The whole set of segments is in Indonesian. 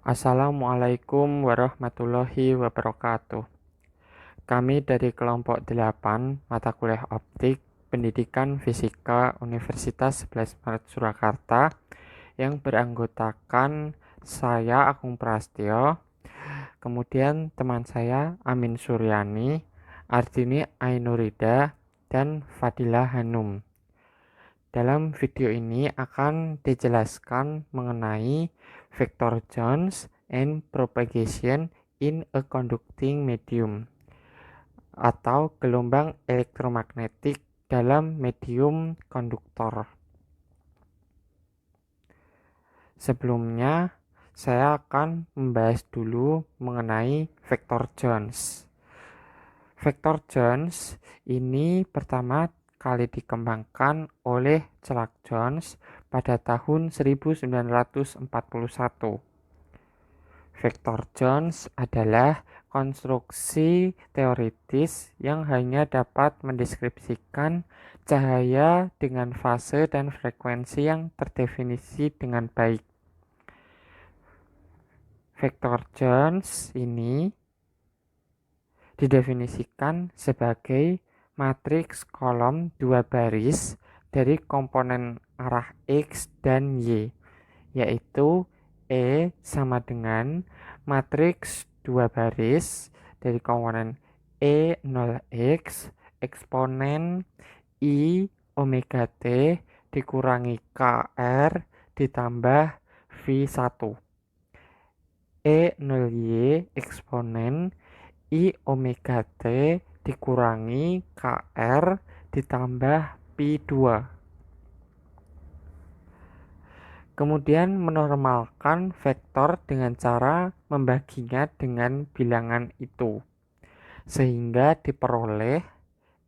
Assalamualaikum warahmatullahi wabarakatuh. Kami dari kelompok 8 mata kuliah optik Pendidikan Fisika Universitas 11 Maret Surakarta yang beranggotakan saya Agung Prastio, kemudian teman saya Amin Suryani, Ardini Ainurida, dan Fadila Hanum. Dalam video ini akan dijelaskan mengenai vector Jones and propagation in a conducting medium atau gelombang elektromagnetik dalam medium konduktor. Sebelumnya, saya akan membahas dulu mengenai vector Jones. Vector Jones ini pertama kali dikembangkan oleh Clark Jones pada tahun 1941. Vector Jones adalah konstruksi teoritis yang hanya dapat mendeskripsikan cahaya dengan fase dan frekuensi yang terdefinisi dengan baik. Vector Jones ini didefinisikan sebagai matriks kolom dua baris dari komponen arah X dan Y, yaitu E sama dengan matriks dua baris dari komponen E0X eksponen I omega T dikurangi KR ditambah V1. E0Y eksponen I omega T dikurangi KR ditambah Pi2. Kemudian menormalkan vektor dengan cara membaginya dengan bilangan itu, sehingga diperoleh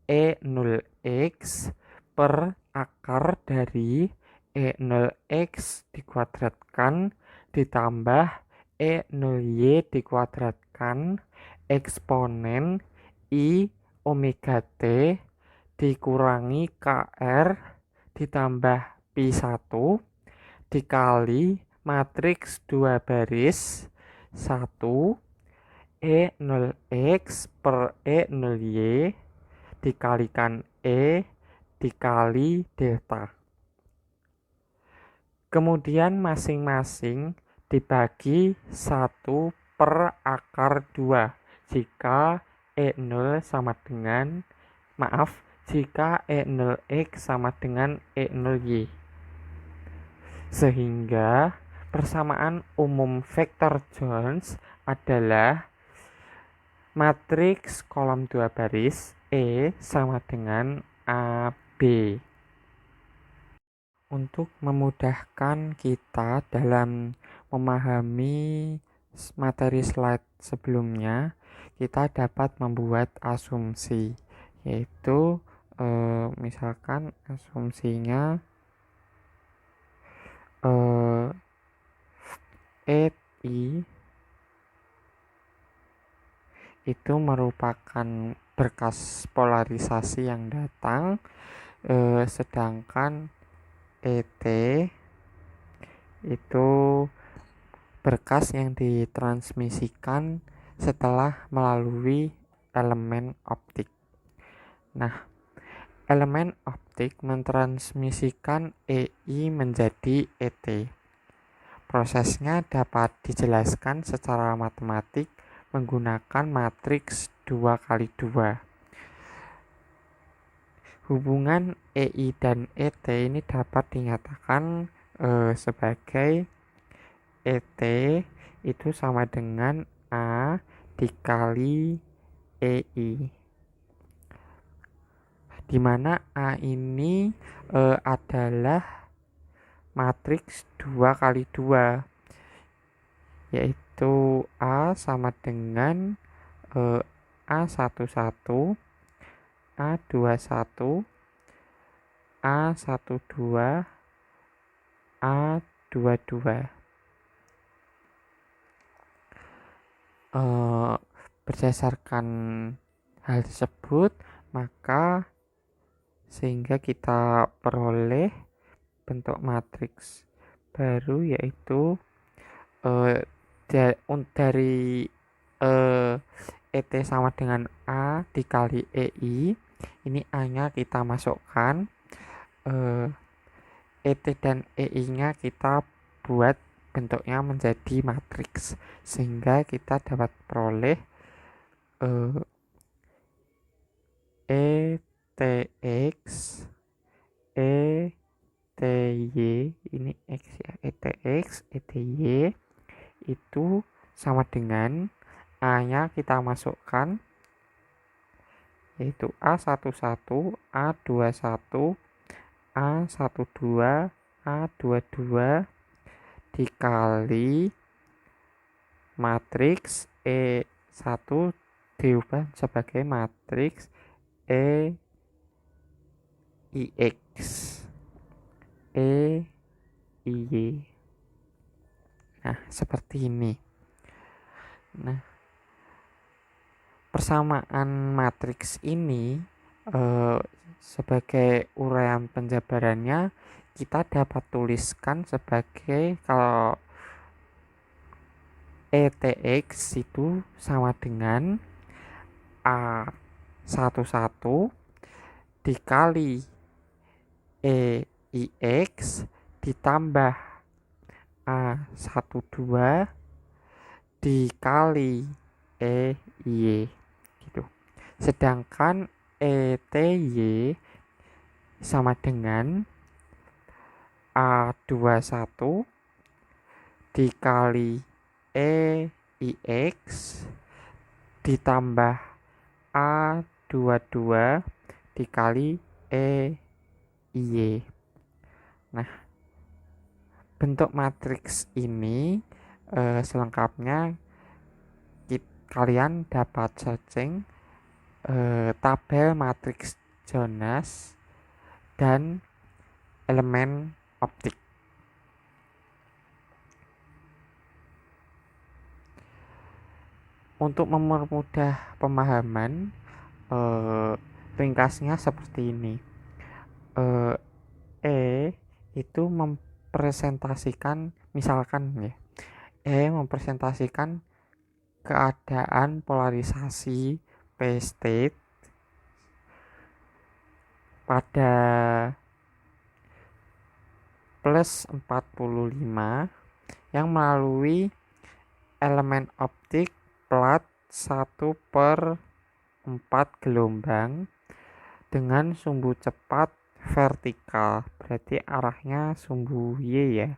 E0X per akar dari E0X dikuadratkan ditambah E0Y dikuadratkan eksponen I omega T dikurangi KR ditambah Pi1 dikali matriks dua baris 1 E0X per E0Y dikalikan E dikali delta. Kemudian masing-masing dibagi 1 per akar 2 jika E0 sama dengan jika E0X sama dengan E0Y. Sehingga persamaan umum vektor Jones adalah matriks kolom dua baris E sama dengan AB. Untuk memudahkan kita dalam memahami materi slide sebelumnya, kita dapat membuat asumsi, yaitu misalkan asumsinya EI itu merupakan berkas polarisasi yang datang, sedangkan ET itu berkas yang ditransmisikan setelah melalui elemen optik. Nah, elemen optik mentransmisikan EI menjadi ET. Prosesnya dapat dijelaskan secara matematik menggunakan matriks 2x2. Hubungan EI dan ET ini dapat dinyatakan sebagai ET itu sama dengan A dikali EI, di mana A ini adalah matriks 2x2, yaitu A sama dengan A11, A21, A12, A22. Berdasarkan hal tersebut, maka sehingga kita peroleh bentuk matriks baru, yaitu dari eh, ET sama dengan A dikali EI. Ini A-nya kita masukkan, eh, ET dan EI-nya kita buat bentuknya menjadi matriks, sehingga kita dapat peroleh eh, ETX ETY, ini X ya, ETX ETY itu sama dengan A-nya kita masukkan, yaitu A11, A21, A12, A22 dikali matriks E1 diubah sebagai matriks EIX EIY. Nah, seperti ini. Nah, persamaan matriks ini sebagai uraian penjabarannya kita dapat tuliskan sebagai, kalau ETX itu sama dengan A11 dikali EIX ditambah A12 dikali EY gitu. Sedangkan ETY sama dengan A21 dikali EIX ditambah A22 dikali EIY. Nah, bentuk matriks ini selengkapnya kalian dapat searching tabel matriks Jonas dan elemen optik. Untuk mempermudah pemahaman, ringkasnya seperti ini. Itu mempresentasikan, misalkan ya, mempresentasikan keadaan polarisasi P-state pada plus 45 yang melalui elemen optik plat 1/4 gelombang dengan sumbu cepat vertikal. Berarti arahnya sumbu Y ya.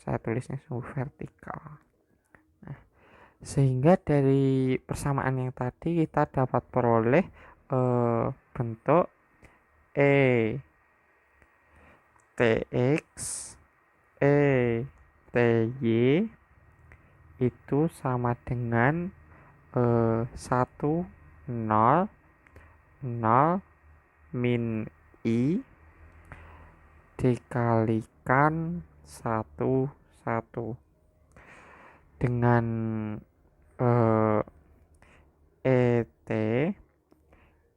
Saya tulisnya sumbu vertikal. Nah, sehingga dari persamaan yang tadi kita dapat peroleh bentuk ETX ETY itu sama dengan 1 0 0 min I dikalikan 1 1 dengan ET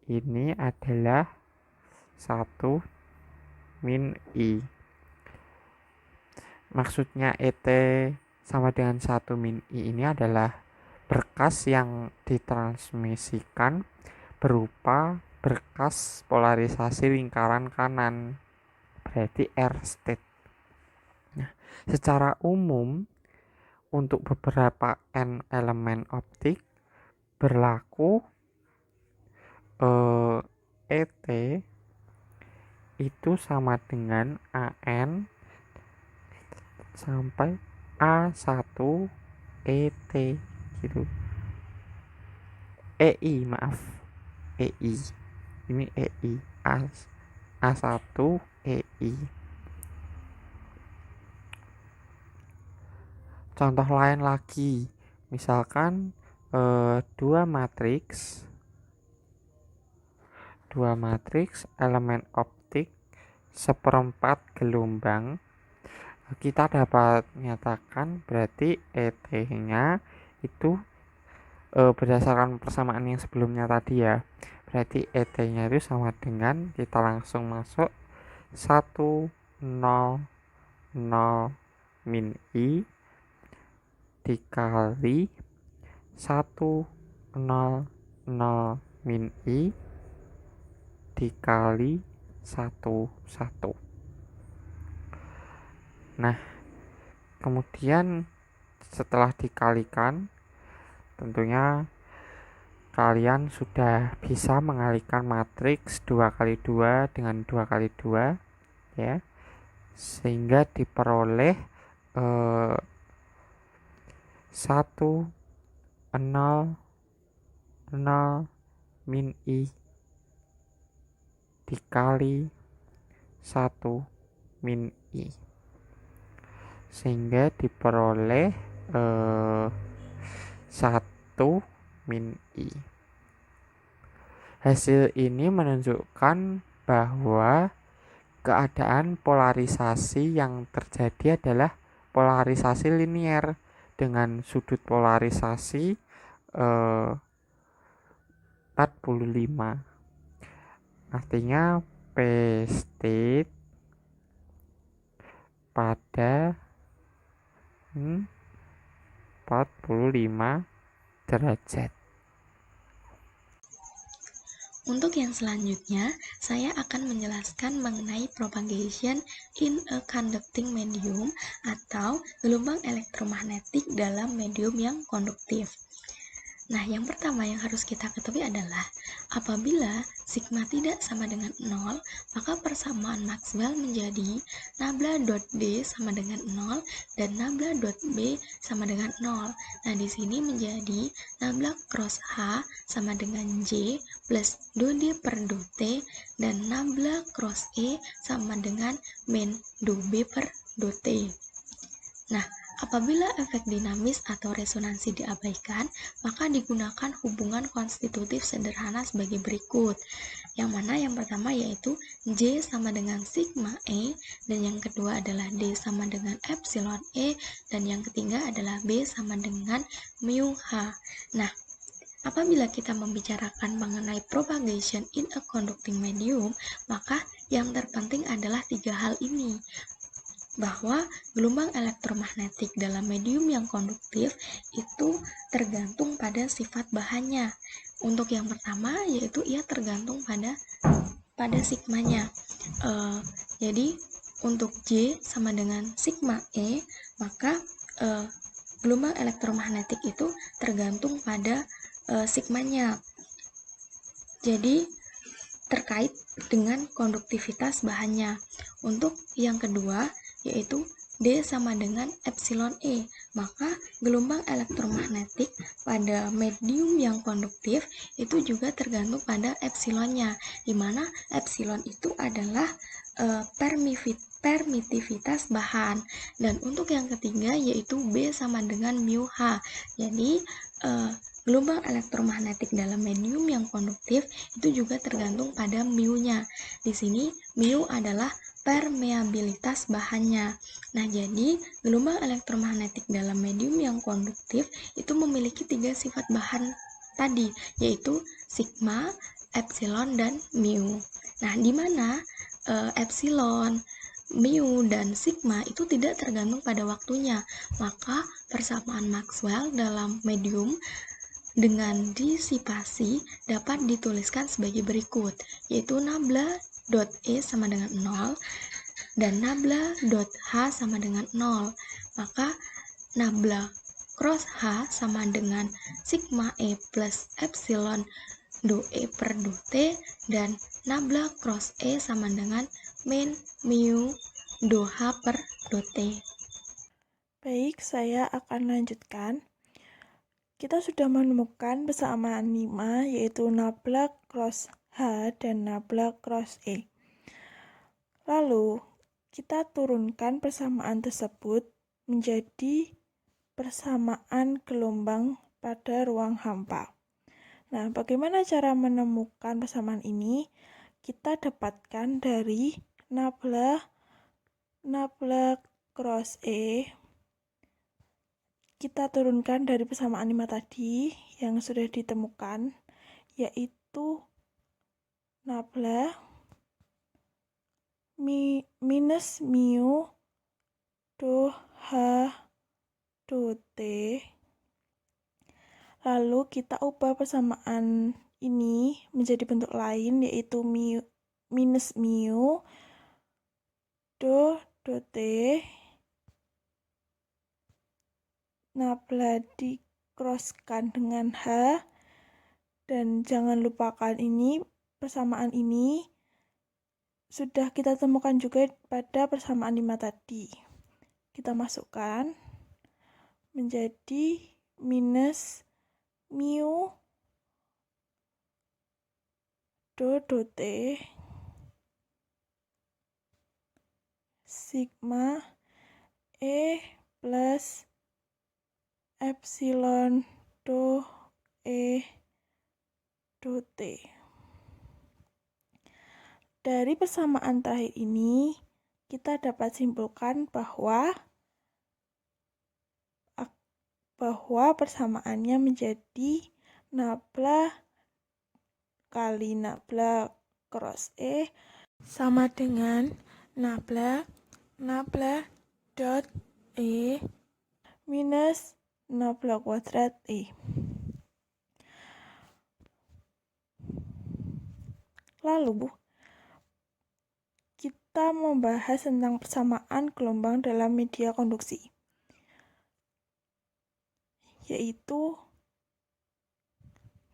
ini adalah 1 min I. Maksudnya ET sama dengan 1 min I ini adalah berkas yang ditransmisikan berupa berkas polarisasi lingkaran kanan, berarti R-state. Nah, secara umum untuk beberapa N elemen optik berlaku ET itu sama dengan AN sampai A1 ET gitu. EI, maaf, EI ini EI, A1 EI. Contoh lain lagi, misalkan dua matriks elemen optik 1/4 gelombang, kita dapat menyatakan berarti ET-nya itu berdasarkan persamaan yang sebelumnya tadi ya, berarti ET-nya itu sama dengan, kita langsung masuk 1 0 0 min I dikali 1, 0, 0 min I dikali 1, 1. Nah, kemudian setelah dikalikan, tentunya kalian sudah bisa mengalihkan matriks 2 kali 2 dengan 2 kali 2 ya, sehingga diperoleh 1, 0, 0 min I dikali 1 min I, sehingga diperoleh 1 min I. Hasil ini menunjukkan bahwa keadaan polarisasi yang terjadi adalah polarisasi linier dengan sudut polarisasi 45. Artinya P state pada 45 derajat. Untuk yang selanjutnya, saya akan menjelaskan mengenai propagation in a conducting medium atau gelombang elektromagnetik dalam medium yang konduktif. Nah, yang pertama yang harus kita ketahui adalah apabila sigma tidak sama dengan 0, maka persamaan Maxwell menjadi nabla.d sama dengan 0 dan nabla.b sama dengan 0. Nah, di sini menjadi nabla cross H sama dengan J plus do D per do T dan nabla cross E sama dengan min do B per do T. Nah, apabila efek dinamis atau resonansi diabaikan, maka digunakan hubungan konstitutif sederhana sebagai berikut. Yang mana yang pertama yaitu J sama dengan sigma E, dan yang kedua adalah D sama dengan epsilon E, dan yang ketiga adalah B sama dengan mu H. Nah, apabila kita membicarakan mengenai propagation in a conducting medium, maka yang terpenting adalah tiga hal ini, bahwa gelombang elektromagnetik dalam medium yang konduktif itu tergantung pada sifat bahannya. Untuk yang pertama yaitu ia tergantung pada sigmanya. Jadi untuk J sama dengan sigma E, maka gelombang elektromagnetik itu tergantung pada sigmanya. Jadi terkait dengan konduktivitas bahannya. Untuk yang kedua yaitu D sama dengan epsilon E, maka gelombang elektromagnetik pada medium yang konduktif itu juga tergantung pada epsilonnya, di mana epsilon itu adalah permitivitas bahan. Dan untuk yang ketiga yaitu B sama dengan mu H. Jadi gelombang elektromagnetik dalam medium yang konduktif itu juga tergantung pada mu-nya. Di sini mu adalah permeabilitas bahannya. Nah, jadi gelombang elektromagnetik dalam medium yang konduktif itu memiliki tiga sifat bahan tadi, yaitu sigma, epsilon, dan mu. Nah, di mana epsilon, mu, dan sigma itu tidak tergantung pada waktunya, maka persamaan Maxwell dalam medium dengan disipasi dapat dituliskan sebagai berikut, yaitu nabla.E sama dengan 0 dan nabla.H sama dengan 0. Maka nabla cross H sama dengan sigma E plus epsilon do E per do T, dan nabla cross E sama dengan min mu do H per do T. Baik, saya akan lanjutkan. Kita sudah menemukan persamaan 5, yaitu nabla cross H dan nabla cross E. Lalu, kita turunkan persamaan tersebut menjadi persamaan gelombang pada ruang hampa. Nah, bagaimana cara menemukan persamaan ini? Kita dapatkan dari nabla cross E. Kita turunkan dari persamaan 5 tadi yang sudah ditemukan, yaitu nabla minus mu do H 2T. Lalu kita ubah persamaan ini menjadi bentuk lain, yaitu minus mu do T. Nabla di-crosskan dengan H, dan jangan lupakan ini, persamaan ini sudah kita temukan juga pada persamaan 5 tadi. Kita masukkan menjadi minus mu do T sigma E plus epsilon do E do T. Dari persamaan terakhir ini, kita dapat simpulkan bahwa persamaannya menjadi nabla kali nabla cross E sama dengan nabla dot E minus nabla kuadrat E. Lalu, kita membahas tentang persamaan gelombang dalam media konduksi, yaitu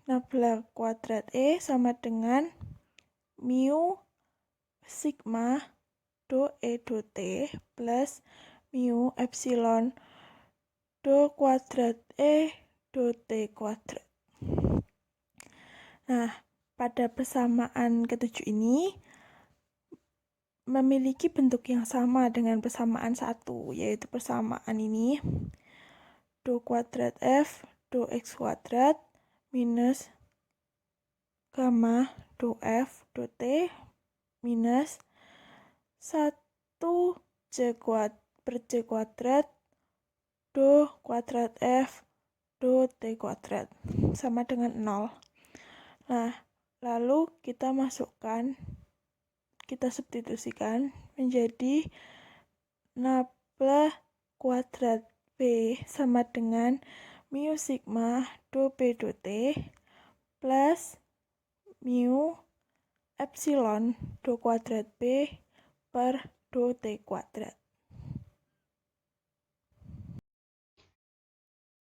nabla kuadrat E sama dengan mu sigma do E do T plus mu epsilon do kuadrat E do T kuadrat. Nah, pada persamaan ketujuh ini memiliki bentuk yang sama dengan persamaan 1, yaitu persamaan ini do kuadrat F do X kuadrat minus gamma do F do T minus 1 J per J kuadrat do kuadrat F do T kuadrat sama dengan 0. Nah, lalu kita substitusikan menjadi nabla kuadrat B sama dengan mu sigma do P do T plus mu epsilon do kuadrat B per do T kuadrat.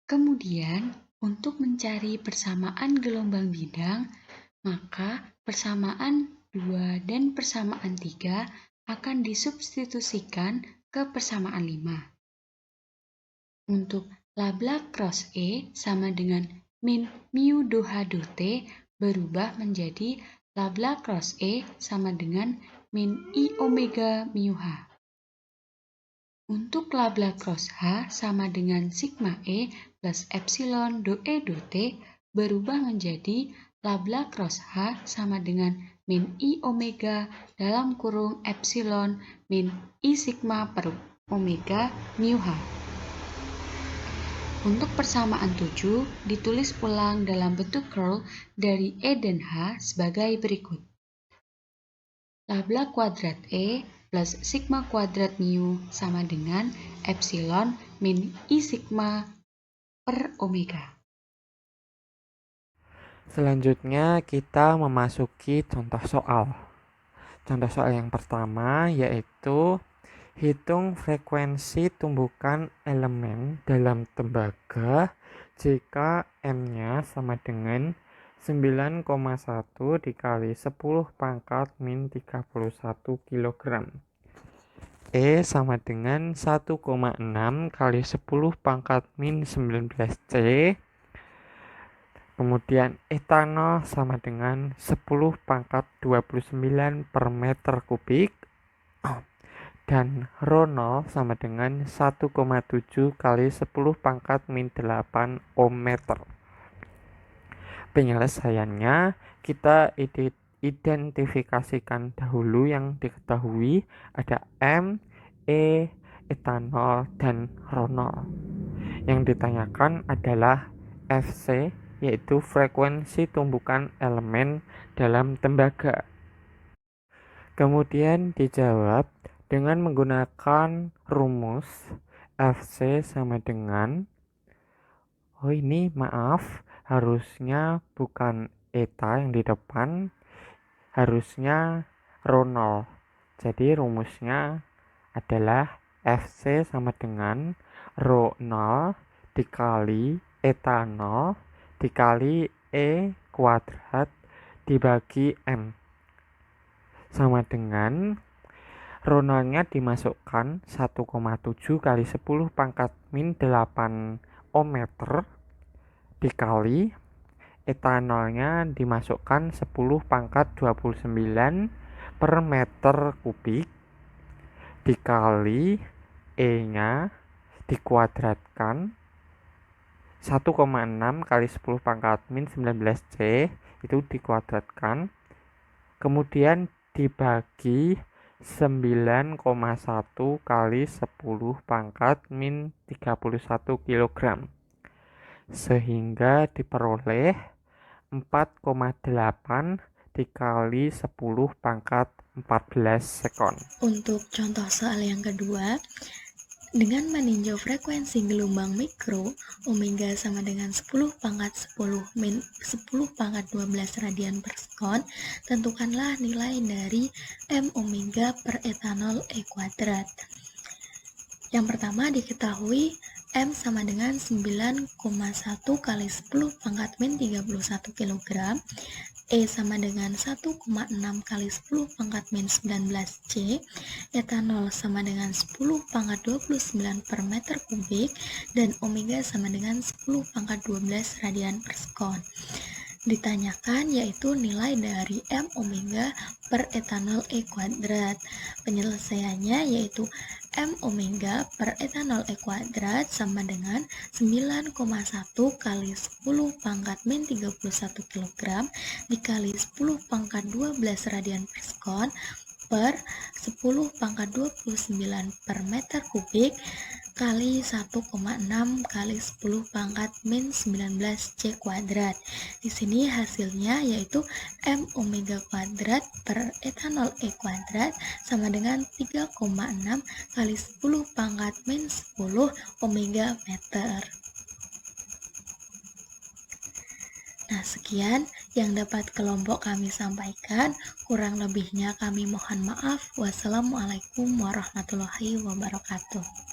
Kemudian, untuk mencari persamaan gelombang bidang, maka persamaan 2 dan persamaan 3 akan disubstitusikan ke persamaan 5. Untuk labla cross E sama dengan min mu do H do T berubah menjadi labla cross E sama dengan min I omega mu H. Untuk labla cross H sama dengan sigma E plus epsilon do E do T berubah menjadi labla cross H sama dengan min I omega dalam kurung epsilon min I sigma per omega mu H. Untuk persamaan 7 ditulis ulang dalam bentuk curl dari E dan H sebagai berikut. Labla kuadrat E plus sigma kuadrat mu sama dengan epsilon min I sigma per omega. Selanjutnya kita memasuki contoh soal. Contoh soal yang pertama yaitu hitung frekuensi tumbukan elemen dalam tembaga jika M-nya sama dengan 9,1 dikali 10 pangkat min 31 kg. E sama dengan 1,6 kali 10 pangkat min 19C. Kemudian etanol sama dengan 10 pangkat 29 per meter kubik. Dan Rho0 sama dengan 1,7 kali 10 pangkat min 8 ohm meter. Penyelesaiannya kita identifikasikan dahulu yang diketahui, ada M, E, etanol, dan Rho0. Yang ditanyakan adalah Fc, yaitu frekuensi tumbukan elemen dalam tembaga. Kemudian dijawab dengan menggunakan rumus FC sama dengan, oh ini maaf, harusnya bukan eta yang di depan, harusnya rho 0. Jadi rumusnya adalah FC sama dengan rho 0 dikali eta 0 dikali E kuadrat dibagi M, sama dengan rho 0-nya dimasukkan 1,7 kali 10 pangkat min 8 ohm meter dikali eta 0-nya dimasukkan 10 pangkat 29 per meter kubik dikali E-nya dikuadratkan 1,6 kali 10 pangkat min 19C itu dikuadratkan, kemudian dibagi 9,1 kali 10 pangkat min 31 kg, sehingga diperoleh 4,8 dikali 10 pangkat 14 sekon. Untuk contoh soal yang kedua, dengan meninjau frekuensi gelombang mikro, omega sama dengan 10 pangkat 10 min 10 pangkat 12 radian per sekon, tentukanlah nilai dari M omega per eta 0 E kuadrat. Yang pertama diketahui M sama dengan 9,1 kali 10 pangkat min 31 kg, E sama dengan 1,6 kali 10 pangkat min 19C, eta 0 sama dengan 10 pangkat 29 per meter kubik, dan omega sama dengan 10 pangkat 12 radian per sekon. Ditanyakan yaitu nilai dari M omega per eta 0 E kuadrat. Penyelesaiannya yaitu M omega per eta 0 E kuadrat sama dengan 9,1 kali 10 pangkat min 31 kg dikali 10 pangkat 12 radian per sekon per 10 pangkat 29 per meter kubik kali 1,6 kali 10 pangkat min 19C kuadrat. Di sini hasilnya yaitu M omega kuadrat per eta 0 E kuadrat sama dengan 3,6 kali 10 pangkat min 10 omega meter. Nah, sekian yang dapat kelompok kami sampaikan. Kurang lebihnya kami mohon maaf. Wassalamualaikum warahmatullahi wabarakatuh.